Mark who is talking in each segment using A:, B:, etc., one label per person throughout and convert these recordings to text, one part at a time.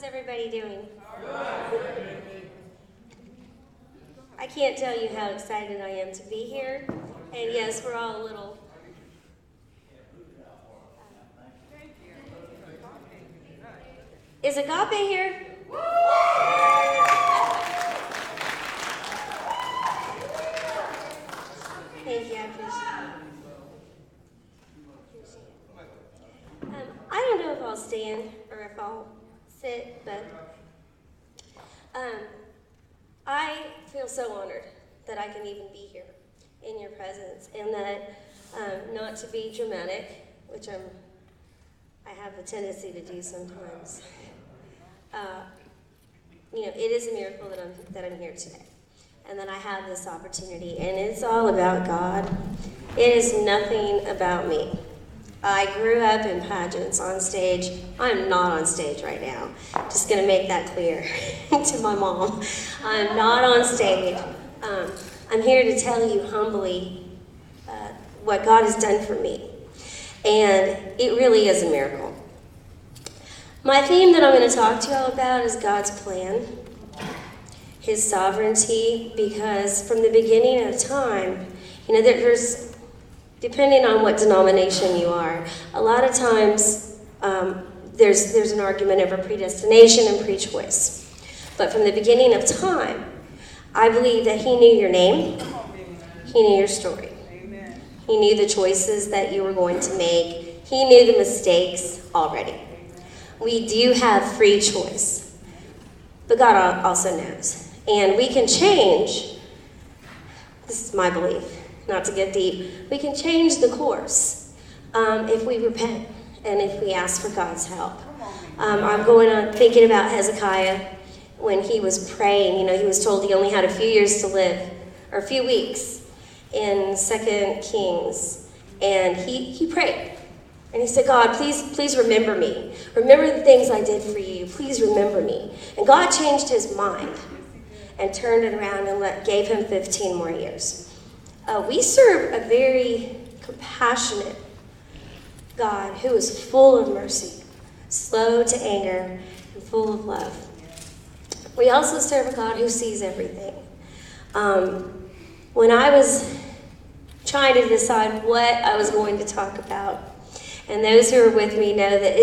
A: How's everybody doing? I can't tell you how excited I am to be here. And yes, we're all a little... Is Agape here? Thank you, I appreciate it. I don't know if I'll stand or if I'll sit, but I feel so honored that I can even be here in your presence, and that not to be dramatic, which I have a tendency to do sometimes. It is a miracle that I'm here today, and that I have this opportunity, and it's all about God. It is nothing about me. I grew up in pageants on stage. I'm not on stage right now. Just going to make that clear to my mom. I'm not on stage. I'm here to tell you humbly what God has done for me. And it really is a miracle. My theme that I'm going to talk to you all about is God's plan, His sovereignty, because from the beginning of time, there's depending on what denomination you are, a lot of times there's an argument over predestination and pre-choice. But from the beginning of time, I believe that He knew your name, He knew your story. Amen. He knew the choices that you were going to make. He knew the mistakes already. We do have free choice, but God also knows. And we can change, this is my belief, not to get deep, we can change the course if we repent and if we ask for God's help. I'm going on thinking about Hezekiah when he was praying. He was told he only had a few years to live, or a few weeks in 2 Kings, and he prayed. And he said, God, please remember me. Remember the things I did for you. Please remember me. And God changed his mind and turned it around and gave him 15 more years. We serve a very compassionate God who is full of mercy, slow to anger, and full of love. We also serve a God who sees everything. When I was trying to decide what I was going to talk about, and those who are with me know that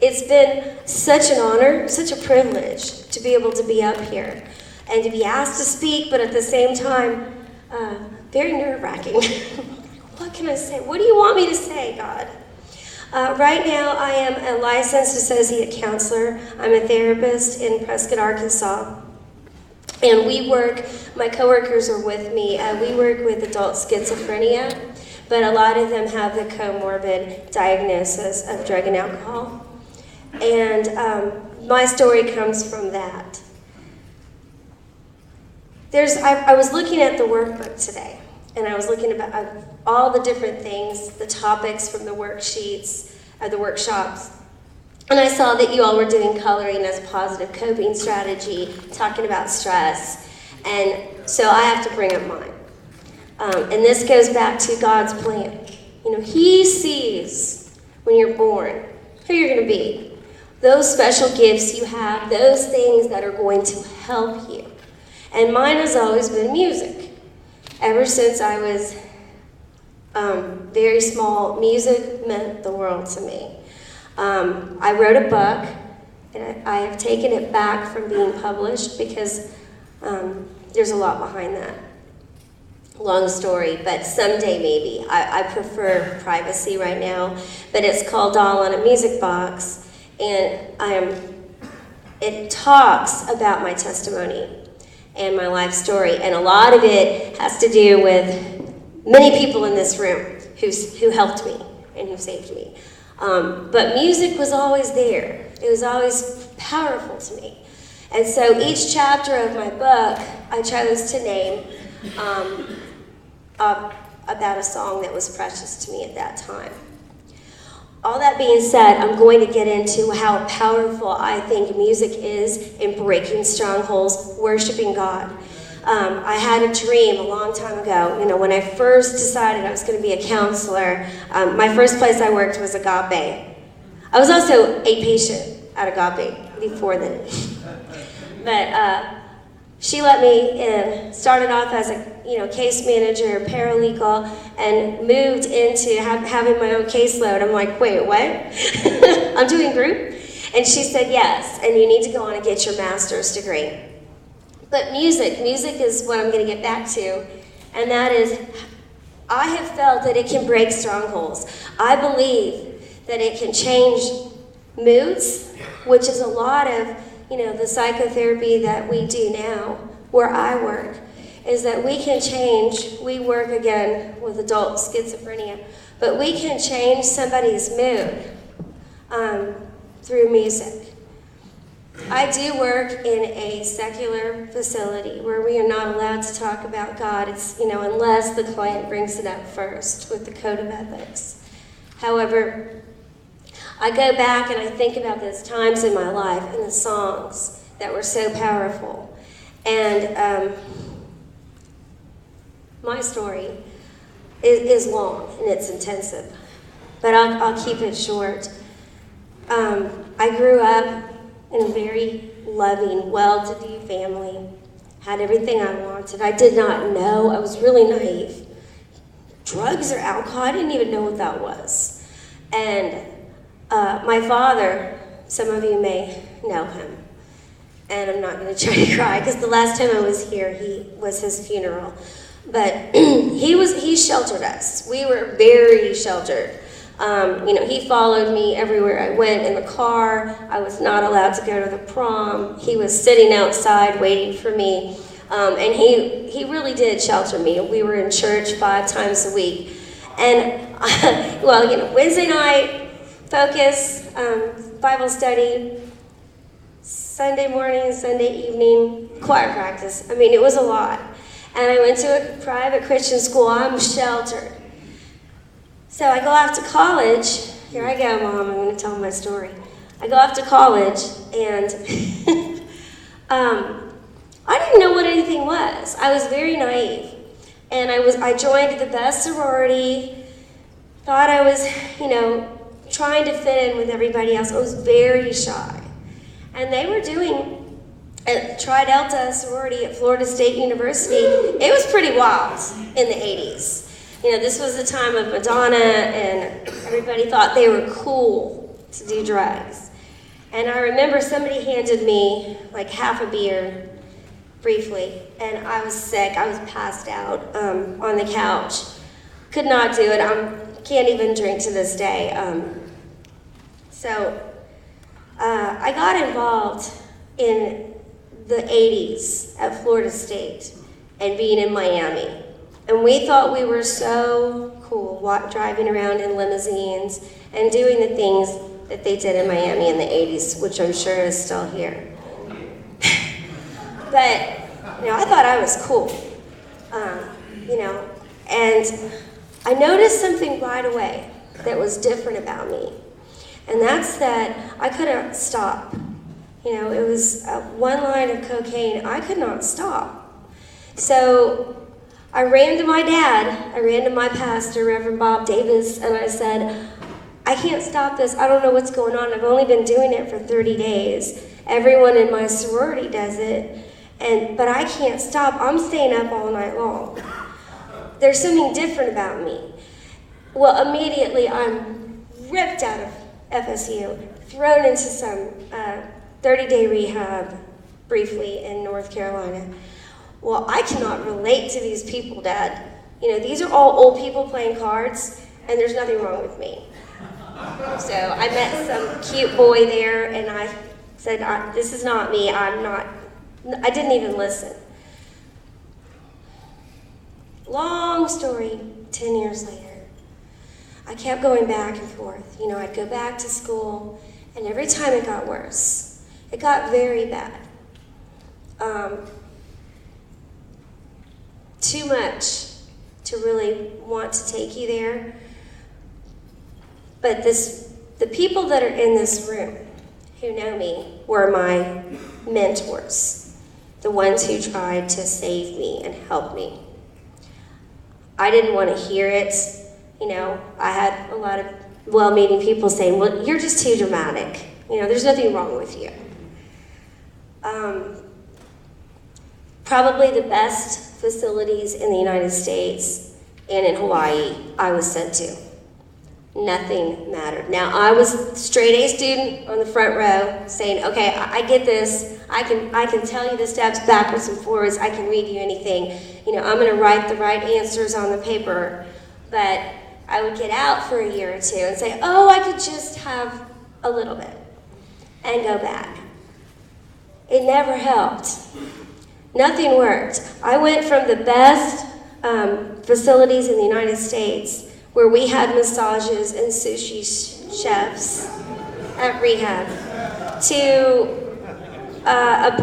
A: it's been such an honor, such a privilege to be able to be up here and to be asked to speak, but at the same time, very nerve-wracking. What can I say? What do you want me to say, God? Right now, I am a licensed associate counselor. I'm a therapist in Prescott, Arkansas. And my coworkers are with me. We work with adult schizophrenia, but a lot of them have the comorbid diagnosis of drug and alcohol. And my story comes from that. I was looking at the workbook today, and I was looking at all the different things, the topics from the worksheets, the workshops, and I saw that you all were doing coloring as a positive coping strategy, talking about stress, and so I have to bring up mine. And this goes back to God's plan. He sees when you're born who you're going to be, those special gifts you have, those things that are going to help you. And mine has always been music. Ever since I was very small, music meant the world to me. I wrote a book, and I have taken it back from being published because there's a lot behind that. Long story, but someday maybe. I prefer privacy right now, but it's called Doll on a Music Box, and it talks about my testimony and my life story, and a lot of it has to do with many people in this room who helped me and who saved me. But music was always there. It was always powerful to me. And so each chapter of my book, I chose to name about a song that was precious to me at that time. All that being said, I'm going to get into how powerful I think music is in breaking strongholds, worshiping God. I had a dream a long time ago. When I first decided I was going to be a counselor, my first place I worked was Agape. I was also a patient at Agape. before then. But she let me in, started off as a case manager, paralegal, and moved into having my own caseload. I'm like, wait, what? I'm doing group? And she said, yes, and you need to go on and get your master's degree. But music is what I'm going to get back to, and that is, I have felt that it can break strongholds. I believe that it can change moods, which is a lot of the psychotherapy that we do now, where I work, is that we work again with adult schizophrenia, but we can change somebody's mood through music. I do work in a secular facility where we are not allowed to talk about God, unless the client brings it up first with the code of ethics. However, I go back and I think about those times in my life and the songs that were so powerful. And my story is long and it's intensive, but I'll keep it short. I grew up in a very loving, well-to-do family, had everything I wanted. I did not know, I was really naive. Drugs or alcohol, I didn't even know what that was. And my father, some of you may know him, and I'm not going to try to cry because the last time I was here, he was his funeral. But he sheltered us. We were very sheltered. He followed me everywhere I went in the car. I was not allowed to go to the prom. He was sitting outside waiting for me. And he really did shelter me. We were in church 5 times a week. And, Wednesday night, focus, Bible study, Sunday morning, Sunday evening, choir practice. It was a lot. And I went to a private Christian school. I'm sheltered. So I go off to college. Here I go, Mom. I'm going to tell my story. I go off to college, and I didn't know what anything was. I was very naive. And I joined the best sorority, thought I was, trying to fit in with everybody else. I was very shy. And they were doing a Tri Delta sorority at Florida State University. It was pretty wild in the 80s. This was the time of Madonna, and everybody thought they were cool to do drugs. And I remember somebody handed me like half a beer, briefly, and I was sick. I was passed out on the couch. Could not do it. Can't even drink to this day. So I got involved in the 80s at Florida State and being in Miami. And we thought we were so cool, driving around in limousines and doing the things that they did in Miami in the 80s, which I'm sure is still here. But, I thought I was cool, and I noticed something right away that was different about me. And that's that I couldn't stop. It was one line of cocaine. I could not stop. So I ran to my dad, I ran to my pastor, Reverend Bob Davis, and I said, I can't stop this. I don't know what's going on. I've only been doing it for 30 days. Everyone in my sorority does it, but I can't stop. I'm staying up all night long. There's something different about me. Well, immediately I'm ripped out of FSU, thrown into some 30-day rehab briefly in North Carolina. Well, I cannot relate to these people, Dad. These are all old people playing cards, and there's nothing wrong with me. So I met some cute boy there, and I said, this is not me. I didn't even listen. Long story, 10 years later. I kept going back and forth. I'd go back to school, and every time it got worse. It got very bad. Too much to really want to take you there. But the people that are in this room who know me were my mentors, the ones who tried to save me and help me. I didn't want to hear it. I had a lot of well-meaning people saying, well, you're just too dramatic. There's nothing wrong with you. Probably the best facilities in the United States and in Hawaii I was sent to. Nothing mattered. Now, I was a straight A student on the front row saying, okay, I get this. I can tell you the steps backwards and forwards. I can read you anything. You know, I'm going to write the right answers on the paper. But I would get out for a year or two and say, oh, I could just have a little bit and go back. It never helped. Nothing worked. I went from the best facilities in the United States where we had massages and sushi chefs at rehab to a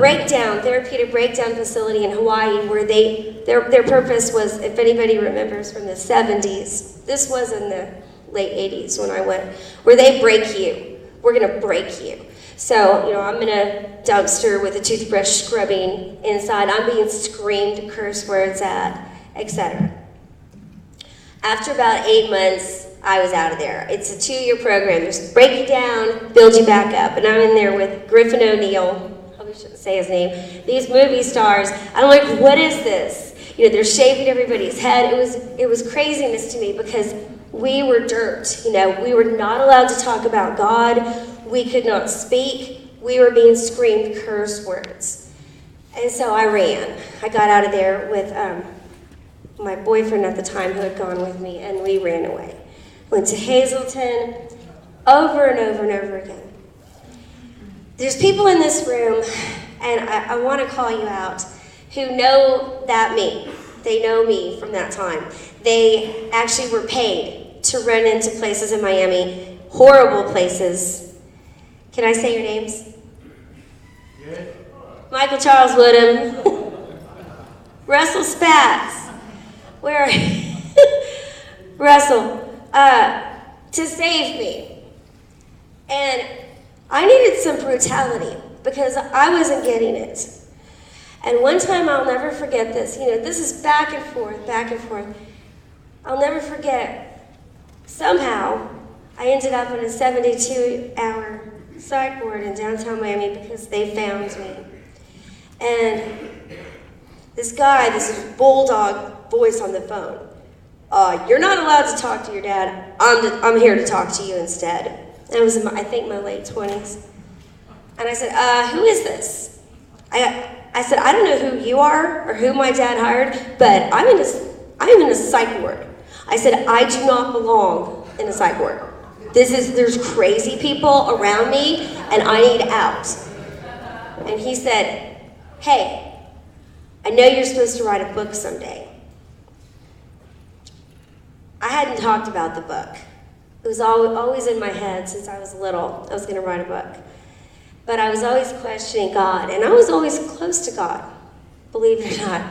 A: therapeutic breakdown facility in Hawaii where their purpose was, if anybody remembers from the 70s, this was in the late 80s when I went, where they break you. We're gonna break you. So, you know, I'm in a dumpster with a toothbrush scrubbing inside. I'm being screamed curse words at, etc. After about 8 months, I was out of there. It's a 2-year program. Just break you down, build you back up. And I'm in there with Griffin O'Neill. Probably shouldn't say his name. These movie stars. I'm like, what is this? You know, they're shaving everybody's head. It was craziness to me because we were dirt. You know, we were not allowed to talk about God. We could not speak. We were being screamed curse words. And so I ran. I got out of there with my boyfriend at the time who had gone with me, and we ran away. Went to Hazleton over and over and over again. There's people in this room, and I want to call you out, who know that me. They know me from that time. They actually were paid to run into places in Miami, horrible places. Can I say your names? Yeah. Michael Charles Woodham. Russell Spatz. Where are you? Russell. To save me. And I needed some brutality because I wasn't getting it. And one time, I'll never forget this. You know, this is back and forth, back and forth. I'll never forget. Somehow, I ended up in a 72-hour psych ward in downtown Miami because they found me. And this guy, this bulldog voice on the phone, you're not allowed to talk to your dad. I'm here to talk to you instead. And it was in I think my late 20s. And I said, who is this? I said, I don't know who you are or who my dad hired, but I'm in a psych ward. I said, I do not belong in a psych ward. There's crazy people around me, and I need out. And he said, hey, I know you're supposed to write a book someday. I hadn't talked about the book. It was always in my head since I was little. I was going to write a book. But I was always questioning God, and I was always close to God, believe it or not.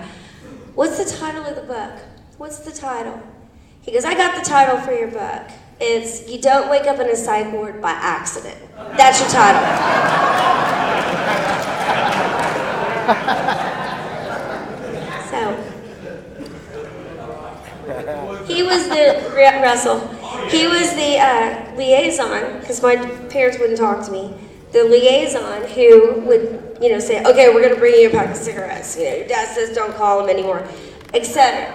A: What's the title of the book? What's the title? He goes, I got the title for your book. It's You Don't Wake Up in a Psych Ward by Accident. That's your title. So, he was the liaison, because my parents wouldn't talk to me. The liaison who would, you know, say, okay, we're going to bring you a pack of cigarettes. You know, your dad says don't call him anymore, etc.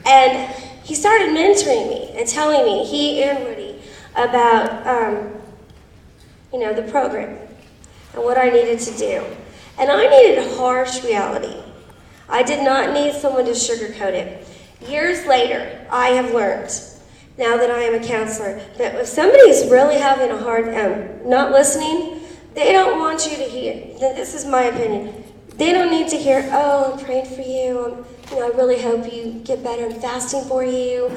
A: And he started mentoring me and telling me, he and Woody, about, you know, the program and what I needed to do. And I needed harsh reality. I did not need someone to sugarcoat it. Years later, I have learned, now that I am a counselor, that if somebody's really having a hard, not listening, they don't want you to hear. This is my opinion. They don't need to hear, oh, I'm praying for you. You know, I really hope you get better. I'm fasting for you.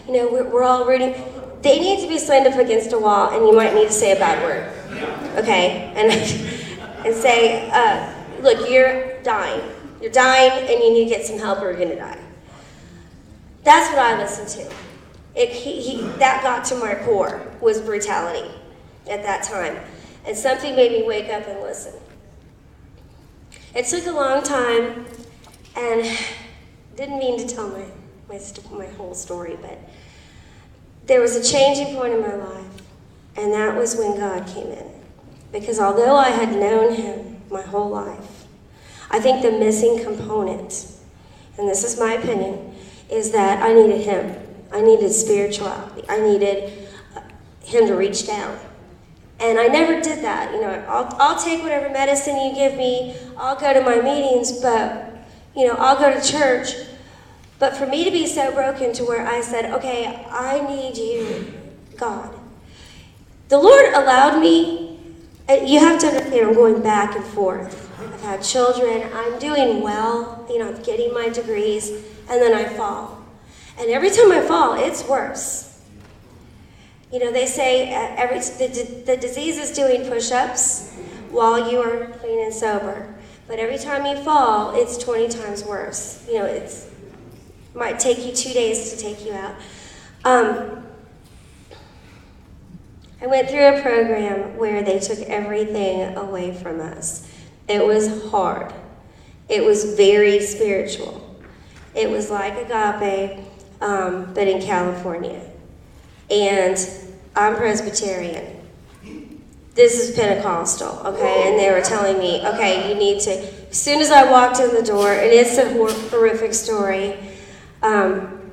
A: You know, we're all rooting. They need to be slammed up against a wall, and you might need to say a bad word, okay? And say, look, you're dying. You're dying, and you need to get some help, or you're gonna die. That's what I listened to. That got to my core, was brutality at that time. And something made me wake up and listen. It took a long time, and didn't mean to tell my whole story, but there was a changing point in my life, and that was when God came in. Because although I had known him my whole life. I think the missing component, and this is my opinion, is that I needed him. I needed spirituality. I needed him to reach down. And I never did that. You know, I'll take whatever medicine you give me. I'll go to my meetings, but, you know, I'll go to church. But for me to be so broken to where I said, okay, I need you, God. The Lord allowed me, you have to understand, I'm going back and forth. I've had children, I'm doing well, you know, I'm getting my degrees, and then I fall. And every time I fall, it's worse. You know, they say the disease is doing push-ups while you are clean and sober. But every time you fall, it's 20 times worse. You know, it might take you 2 days to take you out. I went through a program where they took everything away from us. It was hard. It was very spiritual. It was like agape, but in California. And I'm Presbyterian. This is Pentecostal, okay? And they were telling me, okay, you need to, as soon as I walked in the door, and it's a horrific story,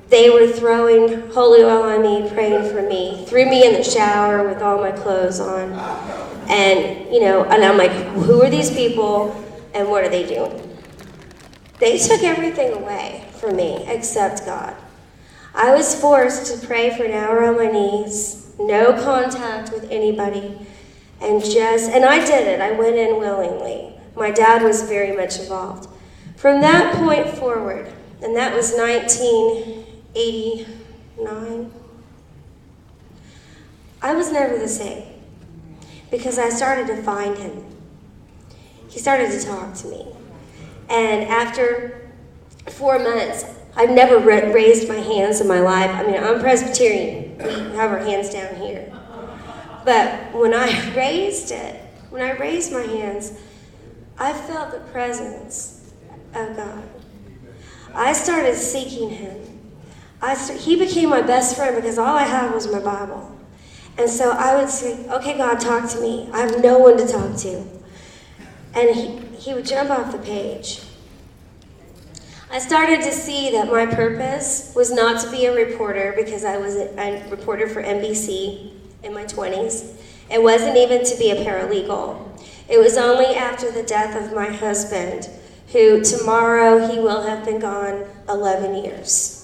A: they were throwing holy oil on me, praying for me, threw me in the shower with all my clothes on. And, you know, and I'm like, who are these people and what are they doing? They took everything away from me except God. I was forced to pray for an hour on my knees, no contact with anybody, and I did it. I went in willingly. My dad was very much involved. From that point forward, and that was 1989, I was never the same because I started to find him. He started to talk to me. And after 4 months, I've never raised my hands in my life. I mean, I'm Presbyterian. We have our hands down here. But when I raised my hands, I felt the presence of God. I started seeking him. He became my best friend because all I had was my Bible. And so I would say, okay, God, talk to me. I have no one to talk to. And he would jump off the page. I started to see that my purpose was not to be a reporter because I was a reporter for NBC in my 20s. It wasn't even to be a paralegal. It was only after the death of my husband, who tomorrow he will have been gone 11 years.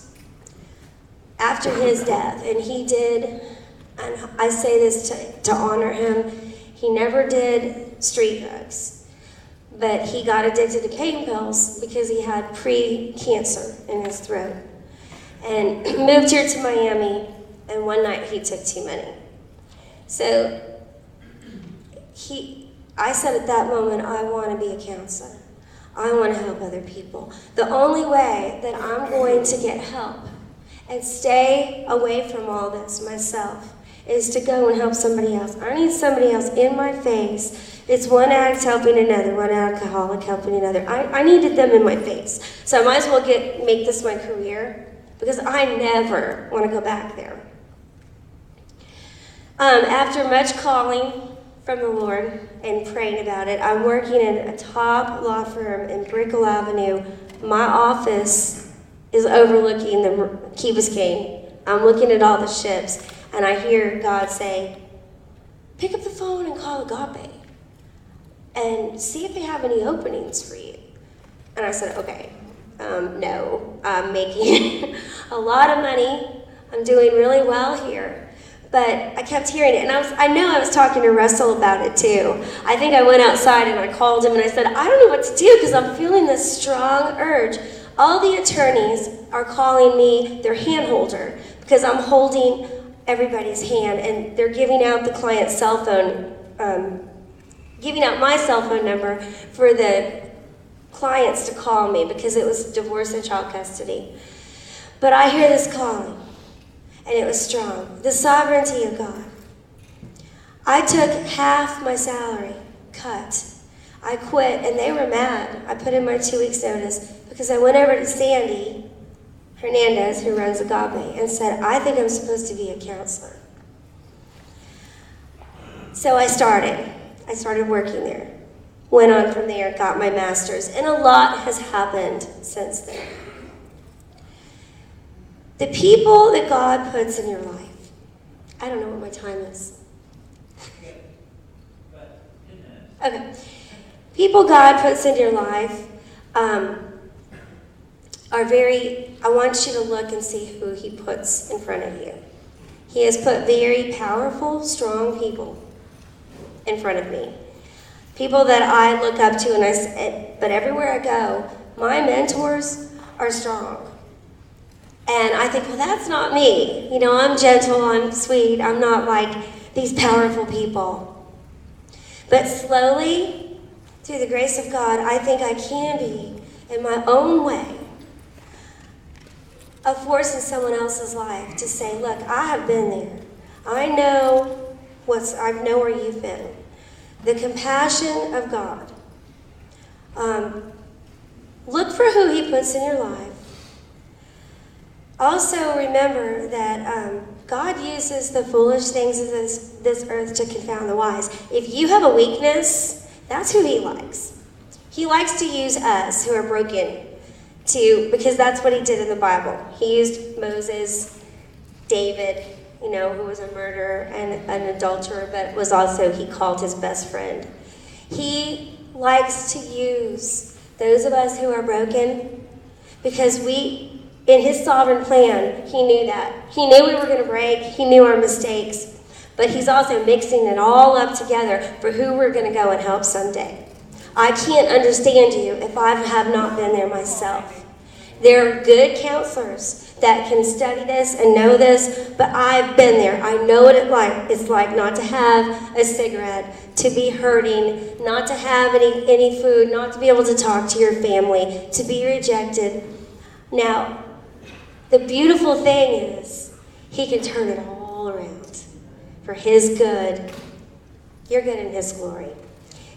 A: After his death, and he did, and I say this to honor him, he never did street drugs. But he got addicted to pain pills because he had pre-cancer in his throat. And moved here to Miami, and one night he took too many. So I said at that moment, I want to be a counselor. I want to help other people. The only way that I'm going to get help and stay away from all this myself is to go and help somebody else. I need somebody else in my face. It's one addict helping another, one alcoholic helping another. I needed them in my face. So I might as well make this my career because I never want to go back there. After much calling from the Lord and praying about it, I'm working in a top law firm in Brickell Avenue. My office is overlooking the Key Biscayne. I'm looking at all the ships, and I hear God say, pick up the phone and call Agape and see if they have any openings for you. And I said, okay, no, I'm making a lot of money. I'm doing really well here. But I kept hearing it, and I know I was talking to Russell about it too. I think I went outside and I called him and I said, I don't know what to do because I'm feeling this strong urge. All the attorneys are calling me their hand holder because I'm holding everybody's hand, and they're giving out the client's cell phone, giving out my cell phone number for the clients to call me because it was divorce and child custody. But I hear this calling. And it was strong. The sovereignty of God. I took half my salary cut. I quit, and they were mad. I put in my 2 weeks notice because I went over to Sandy Hernandez, who runs Agape, and said, I think I'm supposed to be a counselor. So I started working there. Went on from there, got my master's, and a lot has happened since then. The people that God puts in your life. I don't know what my time is. Okay. People God puts in your life are very, I want you to look and see who he puts in front of you. He has put very powerful, strong people in front of me. People that I look up to, but everywhere I go, my mentors are strong. And I think, well, that's not me. You know, I'm gentle, I'm sweet, I'm not like these powerful people. But slowly, through the grace of God, I think I can be, in my own way, a force in someone else's life to say, look, I have been there. I know where you've been. The compassion of God. Look for who he puts in your life. Also remember that God uses the foolish things of this earth to confound the wise. If you have a weakness, that's who he likes. He likes to use us who are broken because that's what he did in the Bible. He used Moses, David, who was a murderer and an adulterer, but he called his best friend. He likes to use those of us who are broken because in his sovereign plan, he knew that. He knew we were going to break. He knew our mistakes. But he's also mixing it all up together for who we're going to go and help someday. I can't understand you if I have not been there myself. There are good counselors that can study this and know this, but I've been there. I know what it's like not to have a cigarette, to be hurting, not to have any food, not to be able to talk to your family, to be rejected. Now, the beautiful thing is, he can turn it all around for his good. You're good in his glory.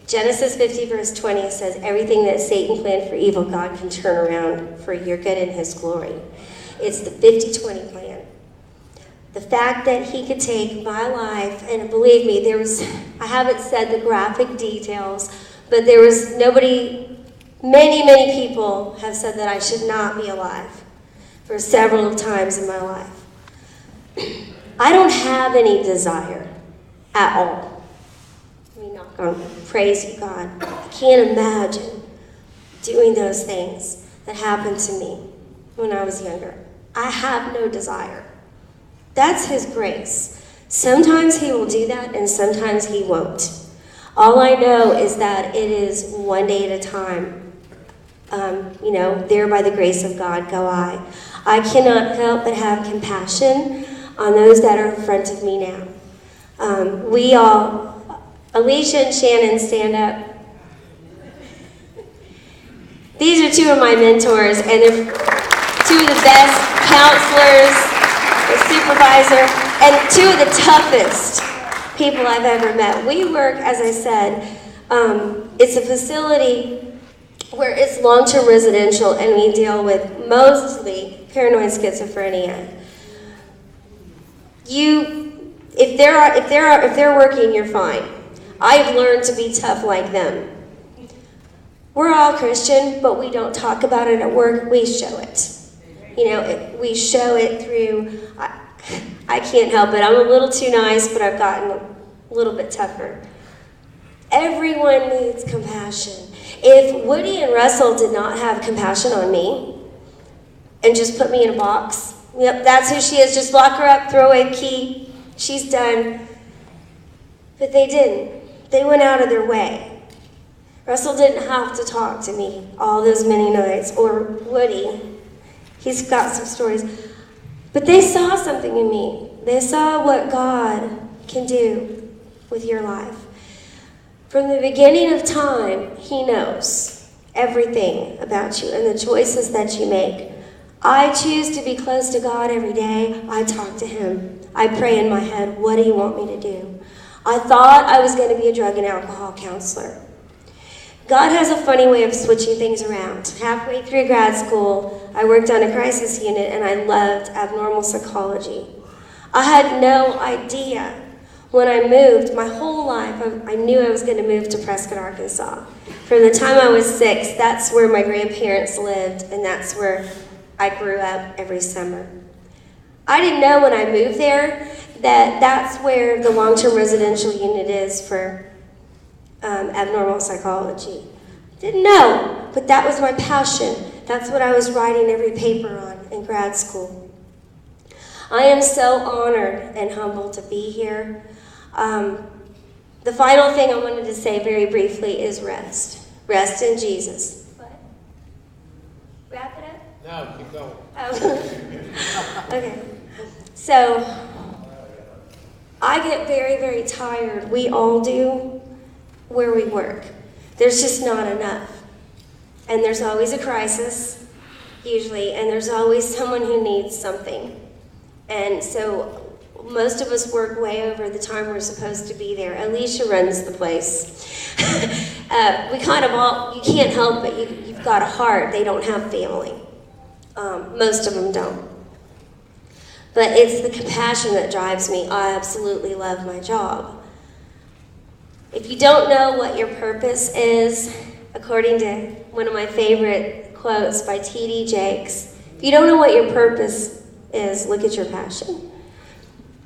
A: Genesis 50 verse 20 says, everything that Satan planned for evil, God can turn around for your good in his glory. It's the 50-20 plan. The fact that he could take my life, and believe me, I haven't said the graphic details, but many people have said that I should not be alive for several times in my life. I don't have any desire at all. Praise you, God. I can't imagine doing those things that happened to me when I was younger. I have no desire. That's his grace. Sometimes he will do that, and sometimes he won't. All I know is that it is one day at a time. There by the grace of God go I. I cannot help but have compassion on those that are in front of me now. Alicia and Shannon, stand up. These are two of my mentors, and they're two of the best counselors, the supervisor, and two of the toughest people I've ever met. We work, as I said, it's a facility where it's long-term residential, and we deal with mostly paranoid schizophrenia. If they're working, you're fine. I've learned to be tough like them. We're all Christian, but we don't talk about it at work. We show it. We show it through, I can't help it. I'm a little too nice, but I've gotten a little bit tougher. Everyone needs compassion. If Woody and Russell did not have compassion on me and just put me in a box, yep, that's who she is, just lock her up, throw away the key, she's done. But they didn't. They went out of their way. Russell didn't have to talk to me all those many nights, or Woody. He's got some stories. But they saw something in me. They saw what God can do with your life. From the beginning of time, he knows everything about you and the choices that you make. I choose to be close to God every day. I talk to him. I pray in my head, what do you want me to do? I thought I was going to be a drug and alcohol counselor. God has a funny way of switching things around. Halfway through grad school, I worked on a crisis unit, and I loved abnormal psychology. I had no idea When I moved, my whole life, I knew I was going to move to Prescott, Arkansas. From the time I was 6, that's where my grandparents lived, and that's where I grew up every summer. I didn't know when I moved there that that's where the long-term residential unit is for abnormal psychology. Didn't know, but that was my passion. That's what I was writing every paper on in grad school. I am so honored and humbled to be here. The final thing I wanted to say very briefly is rest. Rest in Jesus. What? Wrap it up?
B: No, keep going.
A: Oh. Okay. So, I get very, very tired. We all do where we work. There's just not enough. And there's always a crisis, usually, and there's always someone who needs something. And so most of us work way over the time we're supposed to be there. Alicia runs the place. We kind of all, you can't help it. You've got a heart. They don't have family. Most of them don't. But it's the compassion that drives me. I absolutely love my job. If you don't know what your purpose is, according to one of my favorite quotes by T.D. Jakes, if you don't know what your purpose is, look at your passion.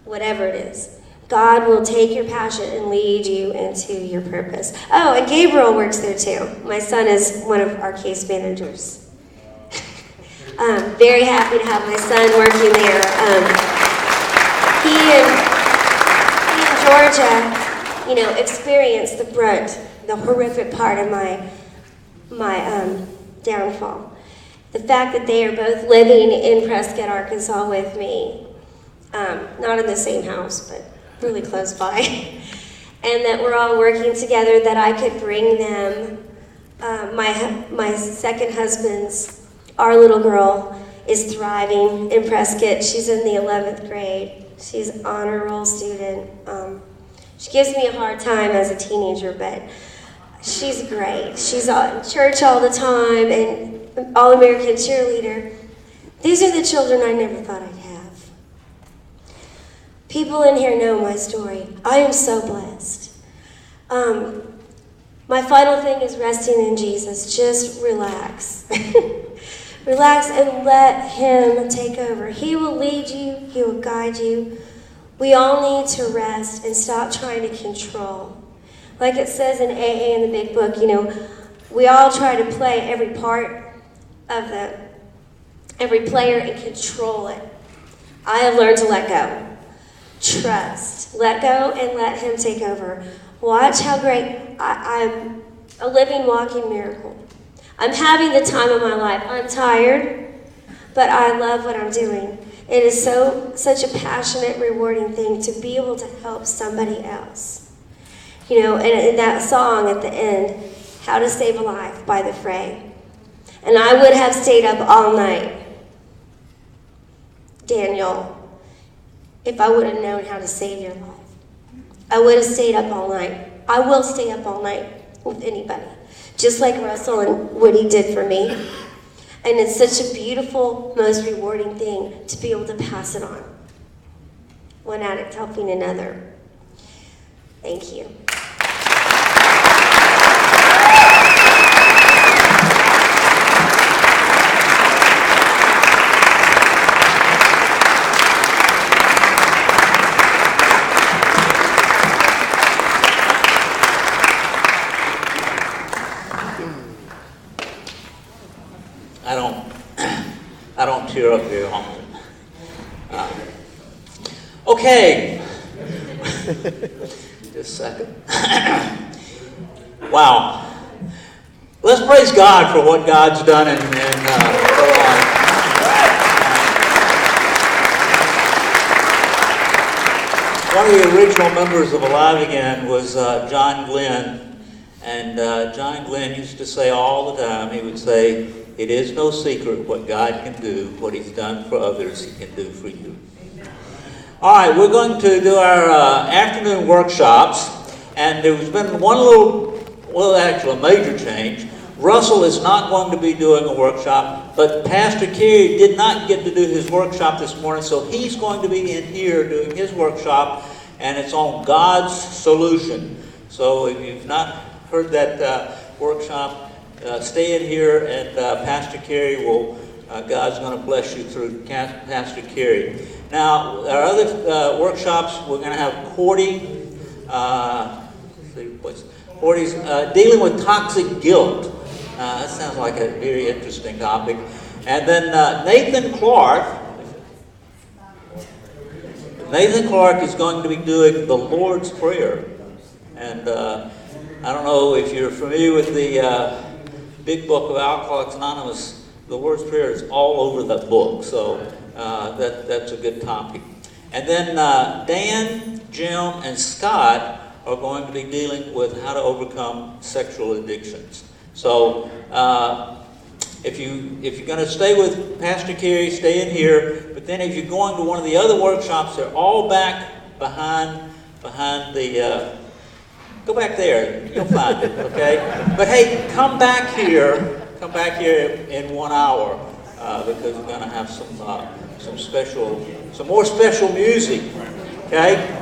A: Whatever it is. God will take your passion and lead you into your purpose. Oh, and Gabriel works there too. My son is one of our case managers. I'm very happy to have my son working there. He and Georgia, experienced the brunt, the horrific part of my downfall. The fact that they are both living in Prescott, Arkansas with me, not in the same house, but really close by, and that we're all working together, that I could bring them. My second husband's, our little girl, is thriving in Prescott. She's in the 11th grade. She's an honor roll student. She gives me a hard time as a teenager, but she's great. She's at church all the time and all-American cheerleader. These are the children I never thought I'd have. People in here know my story. I am so blessed. My final thing is resting in Jesus. Just relax. Relax and let Him take over. He will lead you. He will guide you. We all need to rest and stop trying to control. Like it says in AA in the Big Book, we all try to play every part of every player and control it. I have learned to let go. Trust. Let go and let Him take over. Watch how great. I'm a living, walking miracle. I'm having the time of my life. I'm tired, but I love what I'm doing. It is such a passionate, rewarding thing to be able to help somebody else. And that song at the end, How to Save a Life by The Fray. And I would have stayed up all night, Daniel, if I would have known how to save your life. I would have stayed up all night. I will stay up all night with anybody, just like Russell and Woody did for me. And it's such a beautiful, most rewarding thing to be able to pass it on. One addict helping another. Thank you.
C: I don't cheer up very often. Okay. Just a second. Wow. Let's praise God for what God's done in our life. One of the original members of Alive Again was John Glenn. And John Glenn used to say all the time, he would say, "It is no secret what God can do, what He's done for others, He can do for you." All right, we're going to do our afternoon workshops, and there's been a major change. Russell is not going to be doing a workshop, but Pastor Kerry did not get to do his workshop this morning, so he's going to be in here doing his workshop. and it's on God's solution. So if you've not heard that workshop, stay in here, and Pastor Carey will, God's going to bless you through Pastor Carey. Now, our other workshops, we're going to have courting, dealing with toxic guilt. That sounds like a very interesting topic. And then Nathan Clark is going to be doing the Lord's Prayer. And I don't know if you're familiar with the big book of Alcoholics Anonymous. The Lord's Prayer is all over that book, so that's a good topic. And then Dan, Jim, and Scott are going to be dealing with how to overcome sexual addictions. So if you're going to stay with Pastor Carey, stay in here. But then if you're going to one of the other workshops, they're all back behind the. Go back there. You'll find it. Okay. But hey, come back here. Come back here in 1 hour because we're going to have some more special music. Okay.